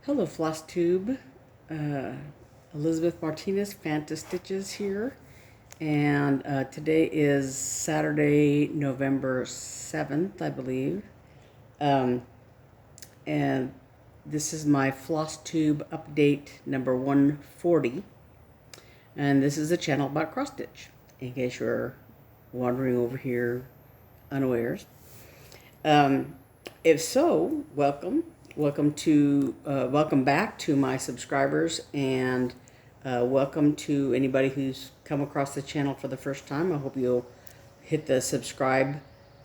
Hello, Flosstube. Elizabeth Martinez, phantastitches here. And today is Saturday, November 7th, I believe. Um, and this is my Flosstube update number 140. And this is a channel about cross stitch, in case you're wandering over here unawares. If so, welcome. Welcome back to my subscribers, and welcome to anybody who's come across the channel for the first time. I hope you'll hit the subscribe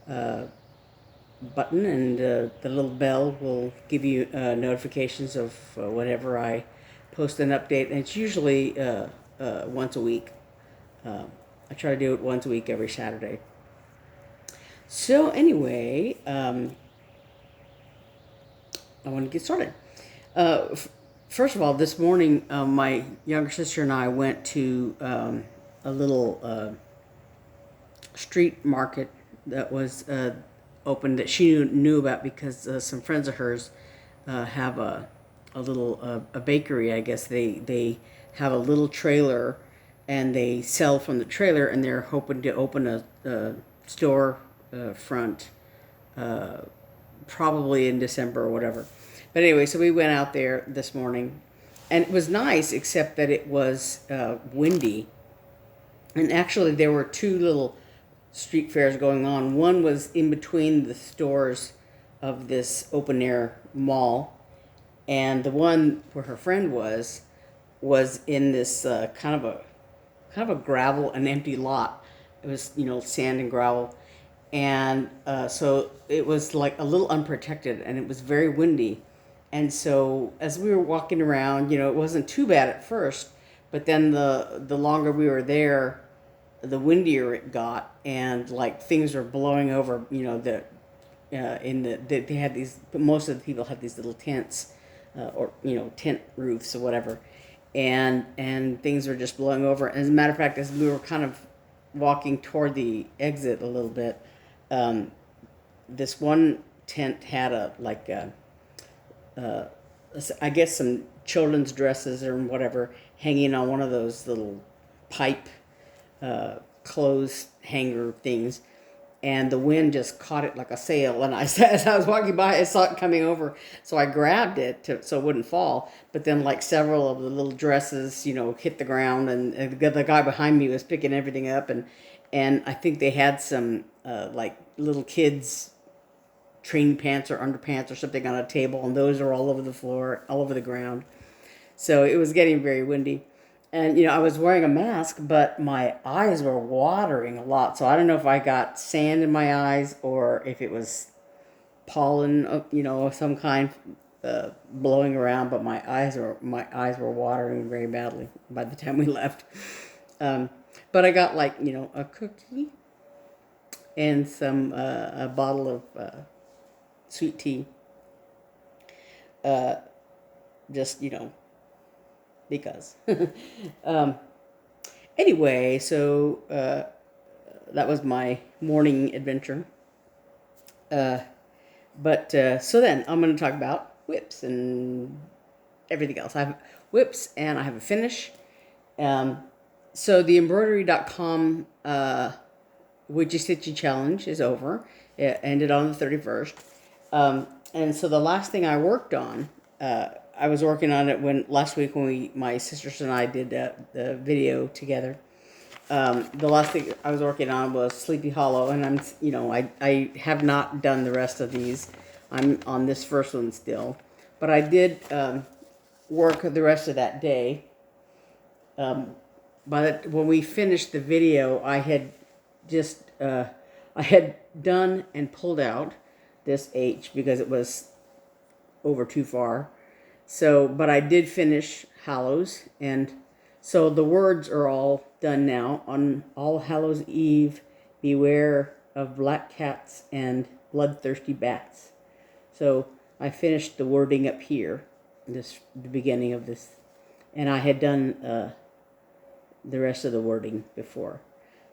button, and the little bell will give you notifications of whenever I post an update. And it's usually once a week. I try to do it once a week every Saturday. So anyway, I want to get started. First of all, this morning, my younger sister and I went to a little street market that was open that she knew about because some friends of hers have a little a bakery. I guess they have a little trailer, and they sell from the trailer, and they're hoping to open a store front probably in December or whatever. But anyway, so we went out there this morning, and it was nice, except that it was windy. And actually, there were two little street fairs going on. One was in between the stores of this open air mall, and the one where her friend was in this kind of a gravel, an empty lot. It was, sand and gravel. And so it was like a little unprotected, and it was very windy. And so as we were walking around, it wasn't too bad at first, but then the longer we were there, the windier it got, and like things were blowing over. They had these. Most of the people had these little tents, or tent roofs or whatever, and things were just blowing over. As a matter of fact, as we were kind of walking toward the exit a little bit, this one tent had I guess some children's dresses or whatever hanging on one of those little pipe clothes hanger things, and the wind just caught it like a sail. And as I was walking by, I saw it coming over, so I grabbed it so it wouldn't fall. But then, like, several of the little dresses, hit the ground, and the guy behind me was picking everything up, and I think they had some like little kids' training pants or underpants or something on a table, and those are all over the floor, all over the ground. So it was getting very windy. And, I was wearing a mask, but my eyes were watering a lot. So I don't know if I got sand in my eyes or if it was pollen, of some kind blowing around. But my eyes were watering very badly by the time we left. But I got a cookie and a bottle of sweet tea. Just, because. Anyway, so that was my morning adventure. But so then I'm going to talk about whips and everything else. I have whips and I have a finish. So the embroidery.com Widget Stitching Challenge is over. It ended on the 31st. And so the last thing I worked on, I was working on it last week when my sisters and I did the video together. The last thing I was working on was Sleepy Hollow, and I have not done the rest of these. I'm on this first one still, but I did work the rest of that day. When we finished the video, I had done and pulled out this H because it was over too far. So, but I did finish Hallows, and so the words are all done now. On All Hallows Eve, beware of black cats and bloodthirsty bats. So I finished the wording up here, the beginning of this, and I had done the rest of the wording before.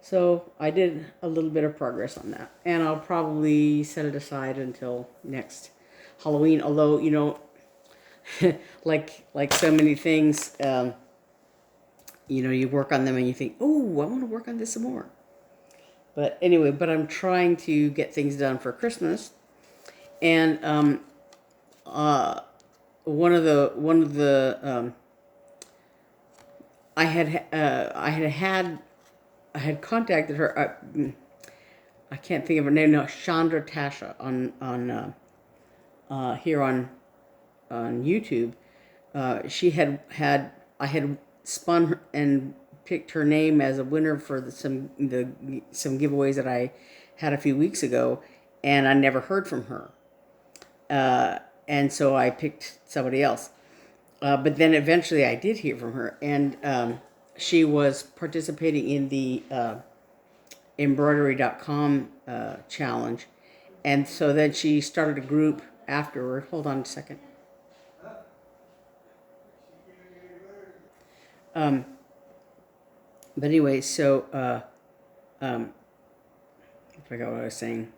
So I did a little bit of progress on that, and I'll probably set it aside until next Halloween. Although, like so many things, you work on them and you think, oh, I want to work on this some more. But anyway, I'm trying to get things done for Christmas, and one of the I had contacted her. I can't think of her name now. Chandra Tasha on here on YouTube. She had I had spun her and picked her name as a winner for some giveaways that I had a few weeks ago, and I never heard from her. And so I picked somebody else. But then eventually I did hear from her, and she was participating in the embroidery.com challenge. And so then she started a group afterward. Hold on a second. But anyway, so I forgot what I was saying.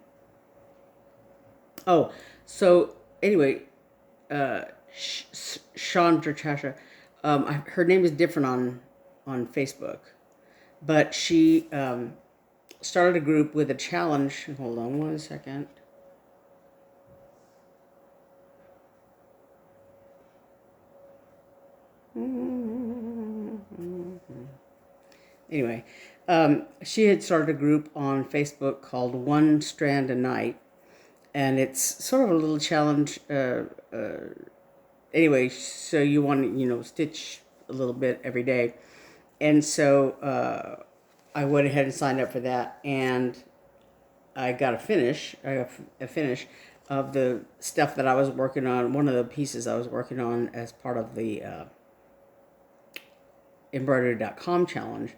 Oh, so anyway, Chandra Tasha, her name is different on Facebook, but she started a group with a challenge. Hold on one second. Anyway, she had started a group on Facebook called One Strand a Night, and it's sort of a little challenge. Anyway, so you want to, stitch a little bit every day. And so I went ahead and signed up for that, and I got a finish of the stuff that I was working on, one of the pieces I was working on as part of the embroidery.com challenge.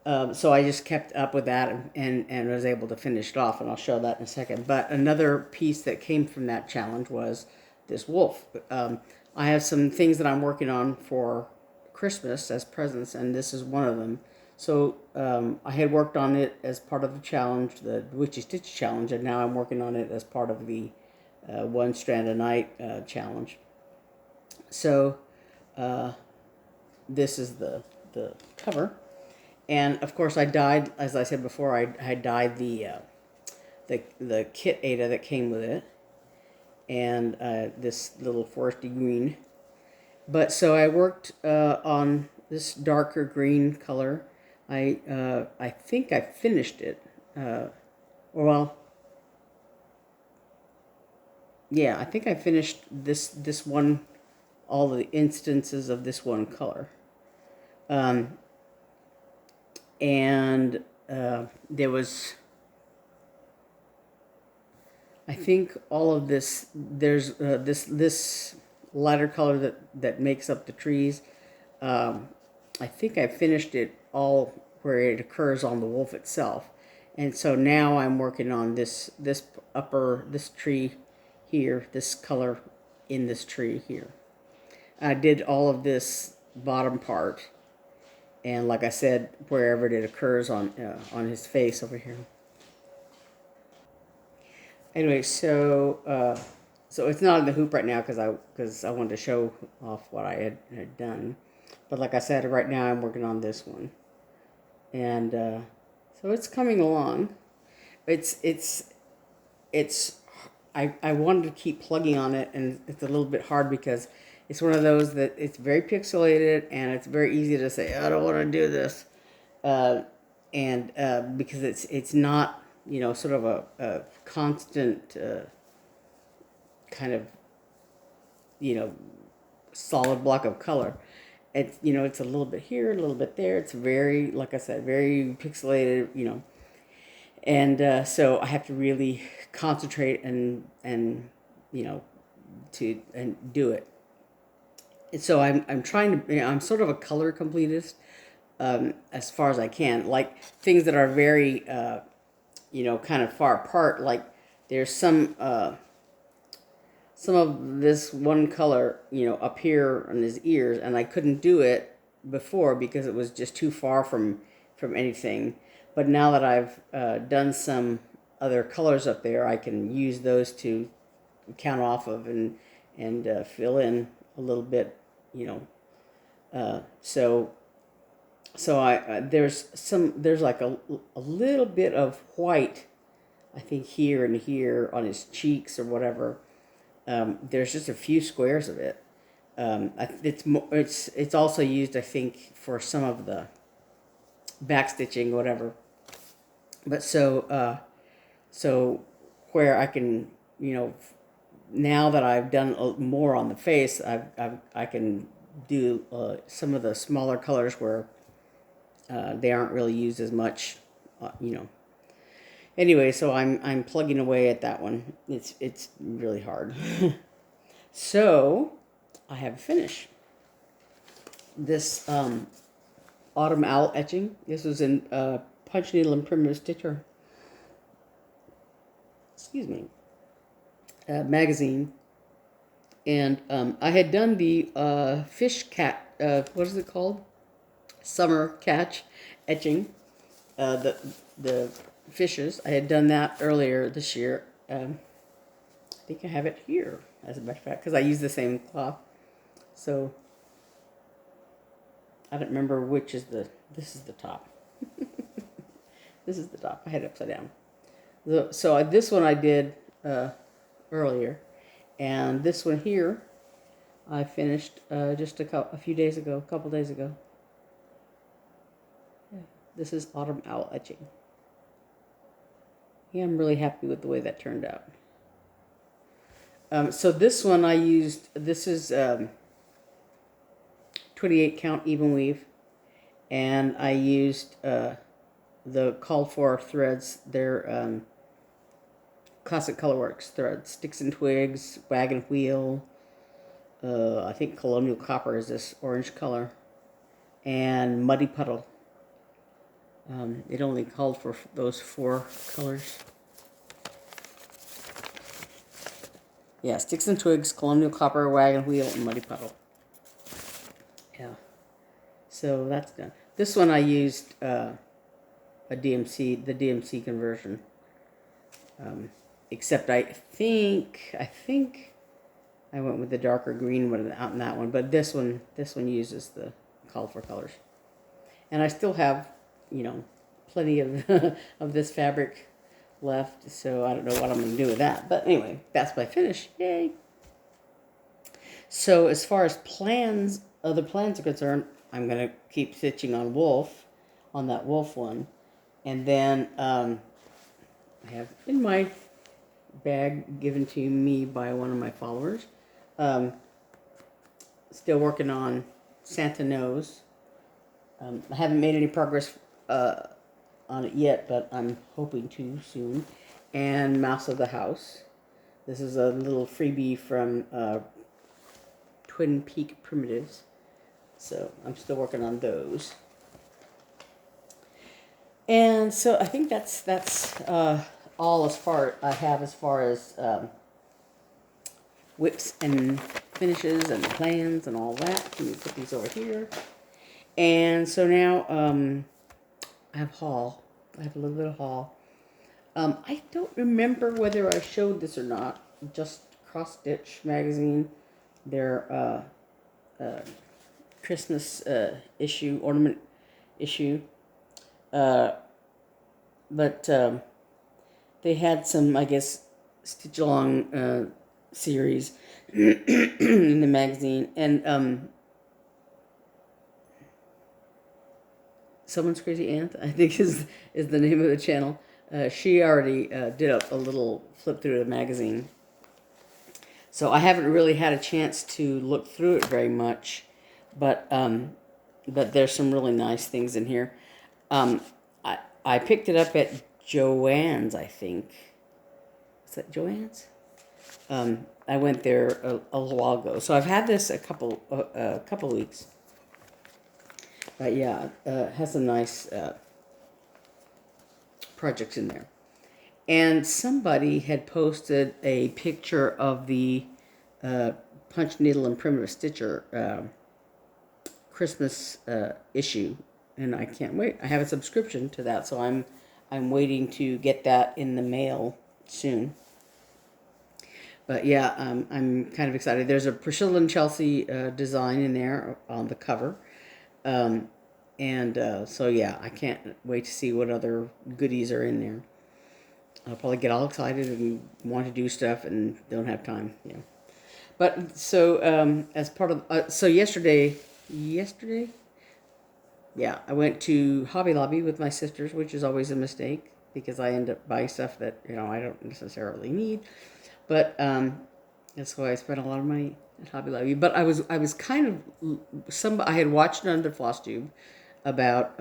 So I just kept up with that and was able to finish it off, and I'll show that in a second. But another piece that came from that challenge was this wolf. I have some things that I'm working on for Christmas as presents, and this is one of them. So I had worked on it as part of the challenge, the Witchy Stitch challenge, and now I'm working on it as part of the One Strand a Night challenge. So this is the cover. And of course, I dyed, as I said before, I dyed the kit Ada that came with it, and this little foresty green. But so I worked on this darker green color. I think I finished it. Well, yeah, I think I finished this one, all the instances of this one color. And there was, I think all of this, there's this lighter color that makes up the trees. I think I finished it all where it occurs on the wolf itself. And so now I'm working on this tree here, this color in this tree here. I did all of this bottom part, and like I said, wherever it occurs on his face over here. Anyway, so it's not in the hoop right now because I wanted to show off what I had done. But like I said, right now I'm working on this one, and so it's coming along. I wanted to keep plugging on it, and it's a little bit hard because it's one of those that it's very pixelated, and it's very easy to say, I don't want to do this, and because it's not, sort of a constant kind of, solid block of color. It's, it's a little bit here, a little bit there. It's very, like I said, very pixelated, and so I have to really concentrate and to do it. And so I'm trying to, I'm sort of a color completist, as far as I can. Like things that are very, kind of far apart. Like there's some of this one color, up here on his ears, and I couldn't do it before because it was just too far from anything. But now that I've done some other colors up there, I can use those to count off of and fill in a little bit, you know. So there's like a little bit of white, I think here and here on his cheeks or whatever. There's just a few squares of it. It's also used, I think, for some of the backstitching, whatever. But so where I can, you know, now that I've done more on the face, I can do some of the smaller colors where they aren't really used as much, you know. Anyway, so I'm plugging away at that one. It's really hard. So I have finished this autumn owl etching. This was in punch needle and primitive stitcher. Excuse me. Magazine, and I had done the fish cat. What is it called? Summer catch etching. The fishes. I had done that earlier this year. I think I have it here, as a matter of fact, because I use the same cloth. So I don't remember which is the. This is the top. This is the top. I had it upside down. So this one I did earlier, and this one here I finished just a couple days ago. Yeah, this is autumn owl etching. Yeah, I'm really happy with the way that turned out. So this one I used. This is 28 count even weave, and I used the called for threads. They're Classic Colorworks threads, Sticks and Twigs, Wagon Wheel. I think Colonial Copper is this orange color, and Muddy Puddle. It only called for those 4 colors. Yeah, Sticks and Twigs, Colonial Copper, Wagon Wheel, and Muddy Puddle. Yeah. So that's done. This one I used the DMC conversion. Except I think I went with the darker green one out in that one, but this one uses the call for colors. And I still have, you know, plenty of of this fabric left, so I don't know what I'm going to do with that. But anyway, that's my finish. Yay! So as far as other plans are concerned, I'm going to keep stitching on that wolf one. And then I have in my bag given to me by one of my followers. Still working on Santa Nose. I haven't made any progress on it yet, but I'm hoping to soon. And Mouse of the House. This is a little freebie from Twin Peak Primatives. So I'm still working on those. And so I think that's all as far as whips and finishes and plans and all that. Let me put these over here. And so now I have haul. I have a little bit of haul. I don't remember whether I showed this or not. Just Cross Stitch magazine, their Christmas ornament issue. But they had some, I guess, stitch along series in the magazine, and Someone's Crazy Aunt, I think is the name of the channel. She already did a little flip through the magazine, so I haven't really had a chance to look through it very much, but there's some really nice things in here. I picked it up at Joann's, I think. Is that Joann's? I went there a little while ago, so I've had this a couple weeks. But yeah, it has some nice projects in there. And somebody had posted a picture of the Punch Needle and Primitive Stitcher Christmas issue, and I can't wait. I have a subscription to that, so I'm waiting to get that in the mail soon. But yeah, I'm kind of excited. There's a Priscilla and Chelsea design in there on the cover. Um, and so yeah, I can't wait to see what other goodies are in there. I'll probably get all excited and want to do stuff and don't have time. Yeah. But so as part of so yesterday, yeah, I went to Hobby Lobby with my sisters, which is always a mistake because I end up buying stuff that I don't necessarily need. But that's why I spent a lot of money at Hobby Lobby. But I was kind of I had watched under Flosstube about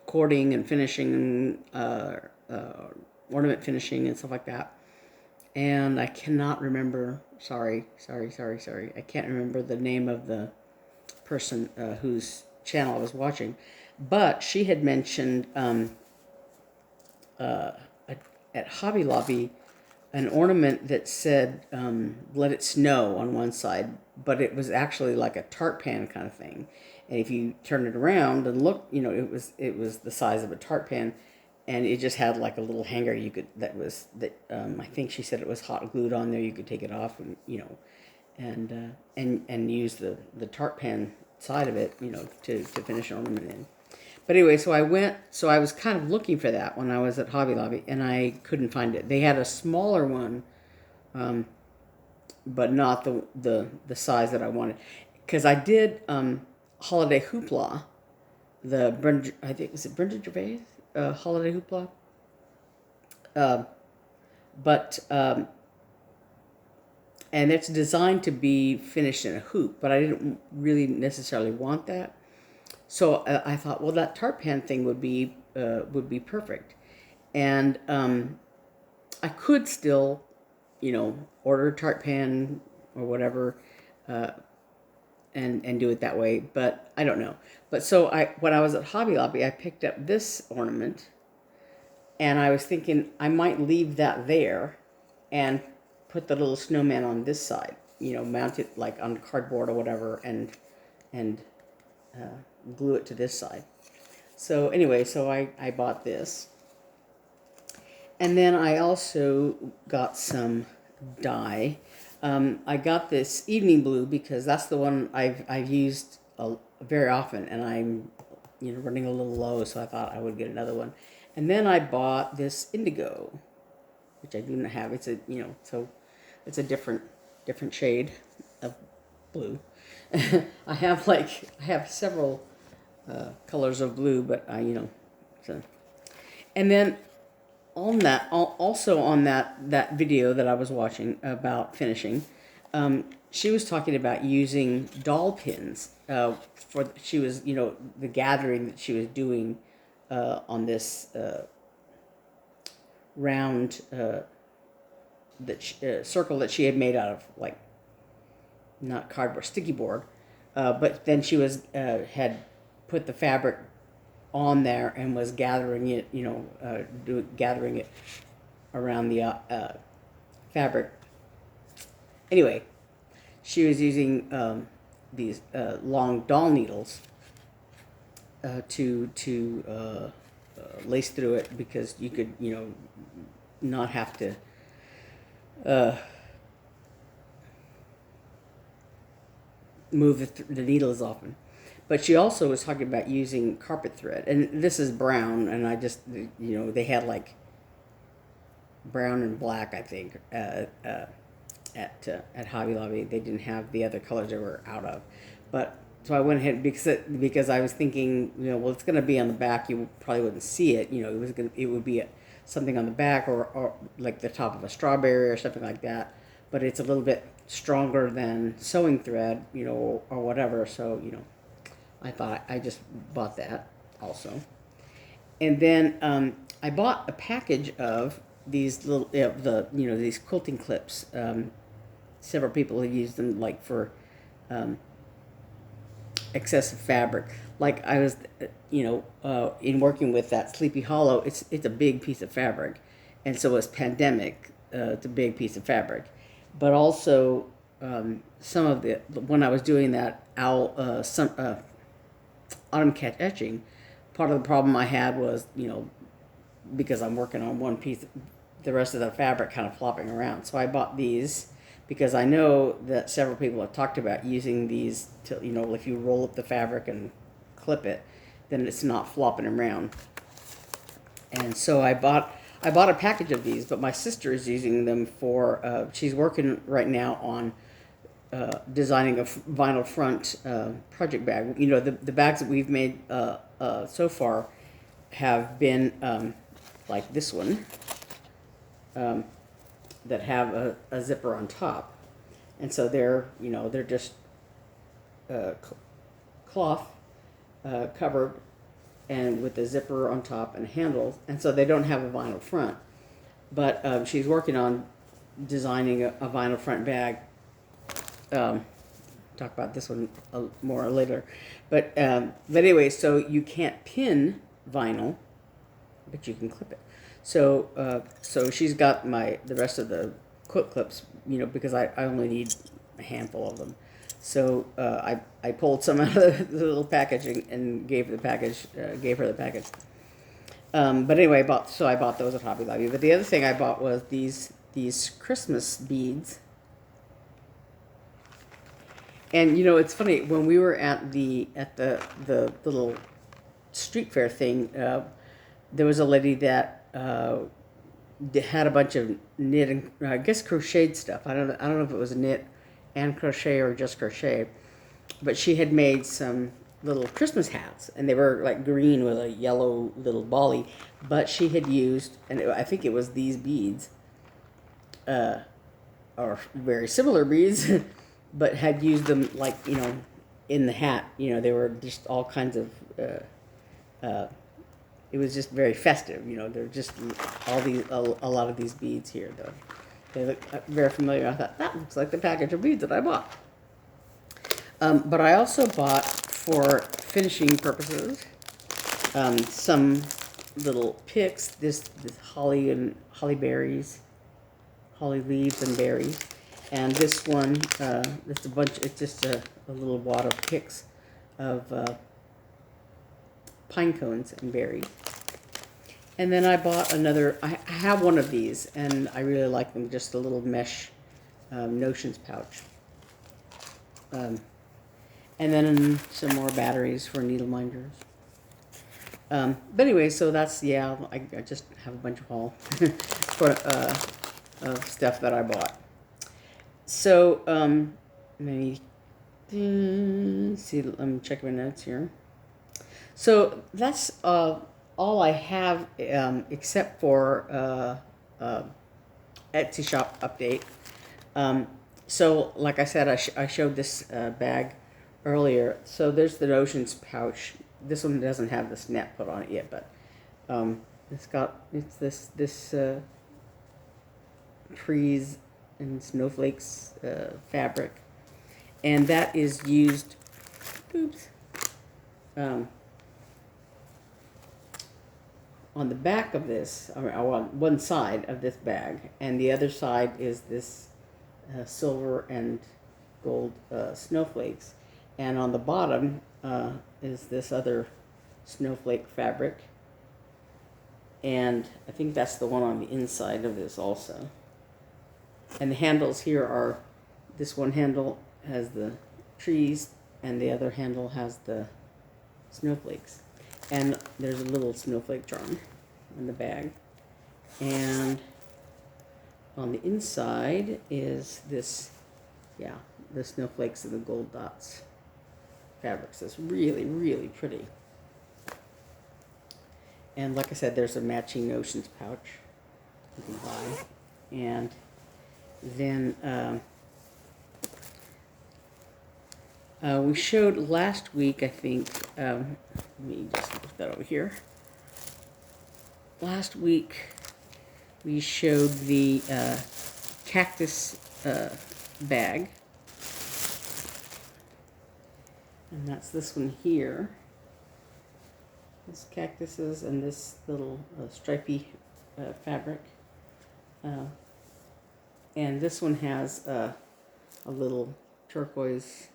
cording and finishing, ornament finishing and stuff like that. And I cannot remember. Sorry. I can't remember the name of the person whose channel I was watching, but she had mentioned at Hobby Lobby an ornament that said "Let it snow" on one side, but it was actually like a tart pan kind of thing. And if you turn it around and look, it was the size of a tart pan, and it just had like a little hanger you could I think she said it was hot glued on there. You could take it off and use the tart pan side of it, to finish an ornament in. But anyway, so I was kind of looking for that when I was at Hobby Lobby, and I couldn't find it. They had a smaller one, but not the size that I wanted. Because I did Holiday Hoopla, I think, was it Brenda Gervais? Holiday Hoopla? But, and it's designed to be finished in a hoop, but I didn't really necessarily want that. So I thought, well, that tart pan thing would be perfect, and I could still, order a tart pan or whatever, and do it that way. But I don't know. But so when I was at Hobby Lobby, I picked up this ornament, and I was thinking I might leave that there, and put the little snowman on this side. Mount it like on cardboard or whatever, and glue it to this side. So anyway, so I bought this. And then I also got some dye. I got this evening blue because that's the one I've used very often, and I'm running a little low, so I thought I would get another one. And then I bought this indigo, which I do not have. It's so it's a different shade of blue. I have several colors of blue, but so. And then on that, also on that video that I was watching about finishing, she was talking about using doll pins she was the gathering that she was doing on this round circle that she had made out of, like, not cardboard, sticky board, but then she was had put the fabric on there and was gathering it, gathering it around the fabric. Anyway, she was using these long doll needles to lace through it, because you could, not have to move the needles often. But she also was talking about using carpet thread, and this is brown, and I just, they had like brown and black, I think, at Hobby Lobby. They didn't have the other colors they were out of, but so I went ahead because I was thinking, well, it's going to be on the back. You probably wouldn't see it. It would be something on the back, or like the top of a strawberry or something like that. But it's a little bit stronger than sewing thread, or whatever. So I thought I just bought that also. And then I bought a package of these little these quilting clips. Several people have used them, like, for excessive fabric. Like, I was in working with that Sleepy Hollow, it's a big piece of fabric, and so it's Pandemic. It's a big piece of fabric, but also some of when I was doing that autumn catch etching, part of the problem I had was, because I'm working on one piece, the rest of the fabric kind of flopping around. So I bought these because I know that several people have talked about using these to, you know, if you roll up the fabric and clip it, then it's not flopping around. And so I bought a package of these, but my sister is using them for, she's working right now on designing a vinyl front project bag. You know, the bags that we've made so far have been like this one, that have a zipper on top. And so they're, you know, they're just cloth covered and with a zipper on top and handles, and so they don't have a vinyl front. But she's working on designing a vinyl front bag. Talk about this one more later. But anyway, so you can't pin vinyl, but you can clip it. So so she's got the rest of the quick clips, you know, because I only need a handful of them. So I pulled some out of the little package and gave her the package. But anyway, I bought those at Hobby Lobby. But the other thing I bought was these Christmas beads. And you know, it's funny, when we were at the little street fair thing, there was a lady that had a bunch of knit and I guess crocheted stuff. I don't know if it was knit and crochet or just crochet, but she had made some little Christmas hats, and they were like green with a yellow little bally, but she had used, and I think it was these beads, or very similar beads, but had used them, like, you know, in the hat. You know, they were just all kinds of, it was just very festive. You know, they're just a lot of these beads here, though. They look very familiar. I thought, that looks like the package of beads that I bought. But I also bought, for finishing purposes, some little picks. This holly berries, holly leaves and berries, and this one, it's a bunch. It's just a little wad of picks of pine cones and berries. And then I bought another. I have one of these, and I really like them. Just a little mesh notions pouch. And then some more batteries for needle minders. But anyway, so that's, yeah, I just have a bunch of haul for of stuff that I bought. So let me see. Let me check my notes here. So that's all I have, except for Etsy shop update. So like I said, I showed this bag earlier. So there's the notions pouch. This one doesn't have the snap put on it yet, but it's this trees and snowflakes fabric, and that is used. Oops. On the back of this, on one side of this bag, and the other side is this silver and gold snowflakes, and on the bottom is this other snowflake fabric, and I think that's the one on the inside of this also. And the handles here are, this one handle has the trees, and the other handle has the snowflakes. And there's a little snowflake charm in the bag. And on the inside is this, yeah, the snowflakes and the gold dots fabrics. It's really, really pretty. And like I said, there's a matching notions pouch you can buy. And then we showed last week, I think, let me just put that over here. Last week we showed the cactus bag. And that's this one here. This cactuses and this little stripy fabric. And this one has a little turquoise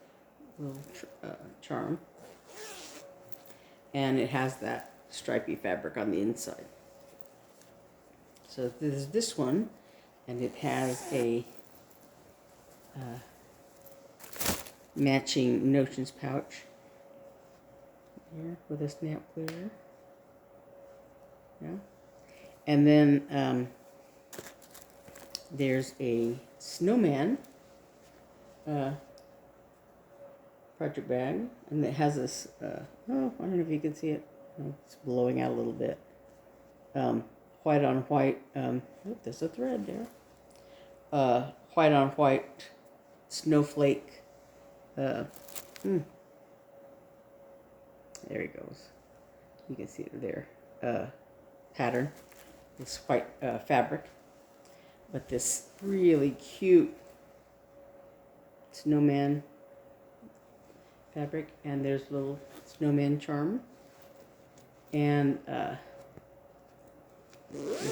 charm. And it has that stripy fabric on the inside. So this is this one, and it has a matching notions pouch here with a snap clear. Yeah. And then there's a snowman project bag, and it has this, oh, I don't know if you can see it. Oh, it's blowing out a little bit. White on white, oh, there's a thread there. White on white snowflake. There he goes. You can see it there. Pattern. This white fabric. But this really cute snowman fabric, and there's a little snowman charm, and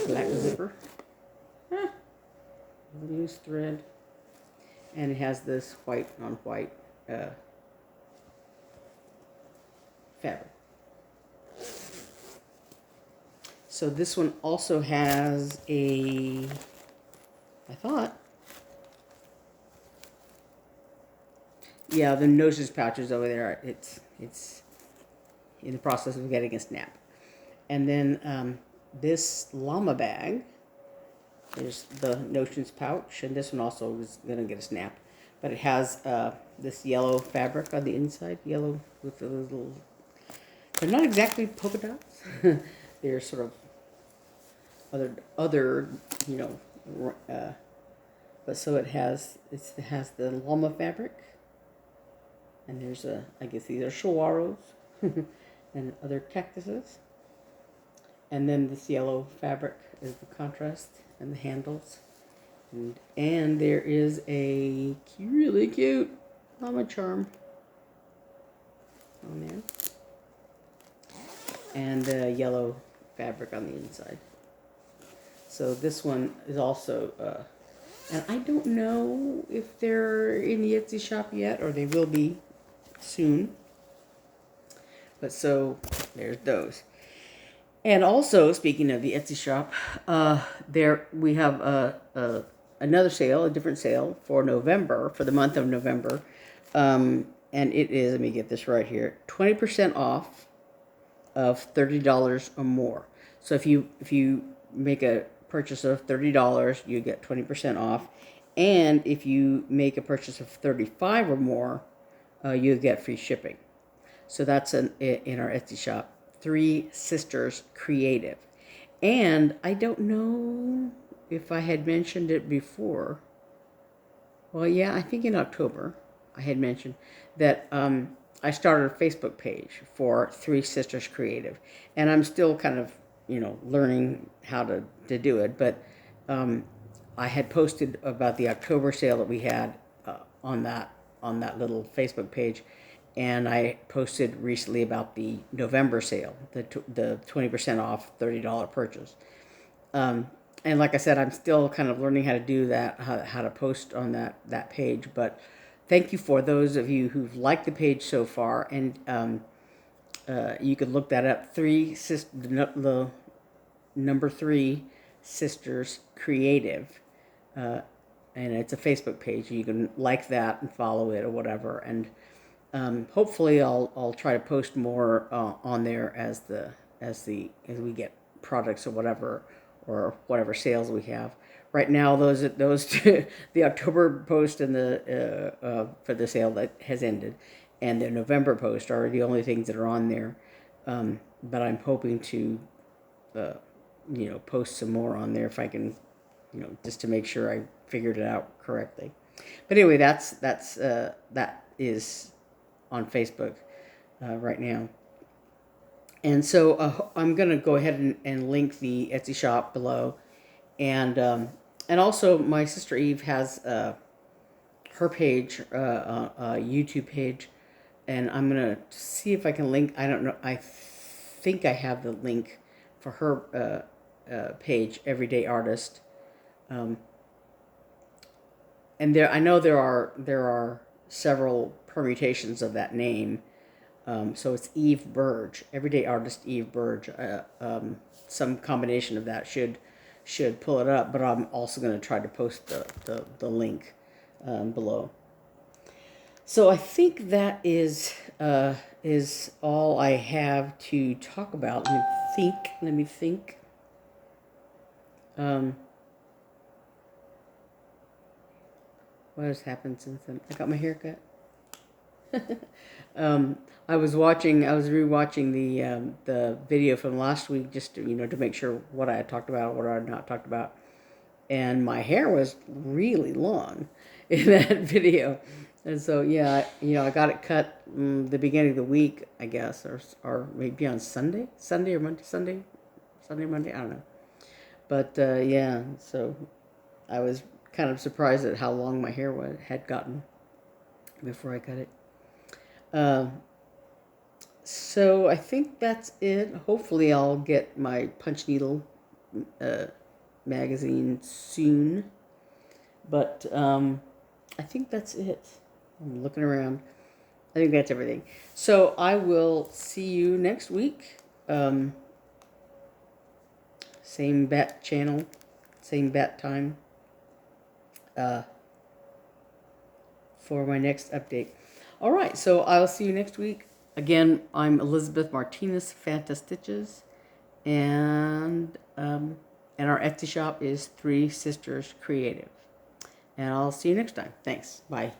black zipper, loose thread, and it has this white on white fabric. So this one also has a, I thought, yeah, the notions pouches over there. It's in the process of getting a snap. And then this llama bag, there's the notions pouch, and this one also is going to get a snap. But it has this yellow fabric on the inside, yellow with the little, they're not exactly polka dots. They're sort of other, you know, but so it has the llama fabric. And there's I guess these are saguaros and other cactuses. And then this yellow fabric is the contrast and the handles. And there is a really cute llama charm on there. And yellow fabric on the inside. So this one is also, and I don't know if they're in the Etsy shop yet, or they will be soon. But so there's those. And also, speaking of the Etsy shop, there we have another sale, a different sale for November, for the month of November. And it is, let me get this right here, 20% off of $30 or more. So if you make a purchase of $30, you get 20% off. And if you make a purchase of $35 or more, you get free shipping. So that's in our Etsy shop, Three Sisters Creative. And I don't know if I had mentioned it before. Well, yeah, I think in October I had mentioned that I started a Facebook page for Three Sisters Creative. And I'm still kind of, you know, learning how to do it. But I had posted about the October sale that we had on that little Facebook page, and I posted recently about the November sale, the 20% off $30 purchase. And like I said, I'm still kind of learning how to do that, how to post on that page. But thank you for those of you who've liked the page so far, and you can look that up. The number 3 Sisters Creative. And it's a Facebook page. You can like that and follow it or whatever. And hopefully I'll try to post more on there as we get products or whatever sales we have. Right now, those the October post and the for the sale that has ended, and the November post are the only things that are on there. But I'm hoping to post some more on there if I can, just to make sure I figured it out correctly. But anyway, that is on Facebook right now. And so I'm going to go ahead and link the Etsy shop below. And also my sister Eve has her page, a YouTube page. And I'm going to see if I can link. I don't know. I think I have the link for her page, Everyday Artist. And I know there are several permutations of that name. So it's Eve Burge, Everyday Artist Eve Burge. Some combination of that should should pull it up, but I'm also going to try to post the link below. So I think that is all I have to talk about. Let me think. What has happened since then? I got my hair cut. I was rewatching the video from last week just to, to make sure what I had talked about, what I had not talked about, and my hair was really long in that video, and so yeah, I got it cut the beginning of the week, I guess, or maybe on Sunday or Monday, Monday, I don't know, but yeah, so I was kind of surprised at how long my hair had gotten before I cut it. So I think that's it. Hopefully I'll get my punch needle magazine soon. But I think that's it. I'm looking around. I think that's everything. So I will see you next week. Same bat channel, same bat time for my next update. All right, so I'll see you next week. Again, I'm Elizabeth Martinez, phantastitches, and our Etsy shop is Three Sisters Creative. And I'll see you next time. Thanks. Bye.